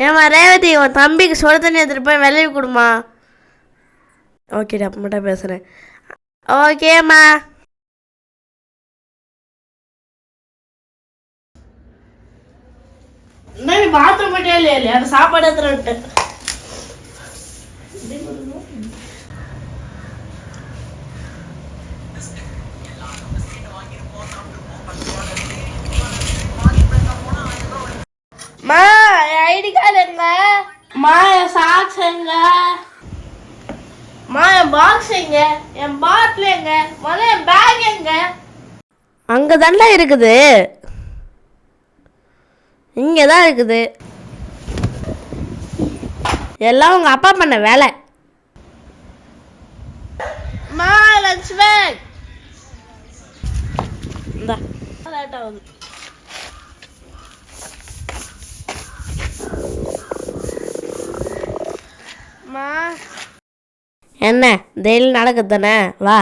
ஏம்மா ரேவதி, உன் தம்பிக்கு சுடு தண்ணி எடுத்துகிட்டு போய் வெளியே கொடுமா. ஓகேடா, அப்போ மட்டும் பேசுகிறேன். ஓகேம்மா. நீ பாத்ரூம் போயிட்டே இல்லையா? அந்த சாப்பாடு எடுத்துட்டு மா, என் ஐடி கார்டு எங்க? மா, என் சாக்ஸ் எங்க? மா, என் பாக்ஸ் எங்க? என் பாட்டில் எங்க? முதல்ல என் பேக் எங்க? அங்கே தானே இருக்குது. இங்கே தான் இருக்குது. எல்லாம் உங்கள் அப்பா பண்ண வேலை. மா, லஞ்ச் பேக் இந்த லேட் ஆகுது. என்ன டெய்லி நடக்குது தானே, வா.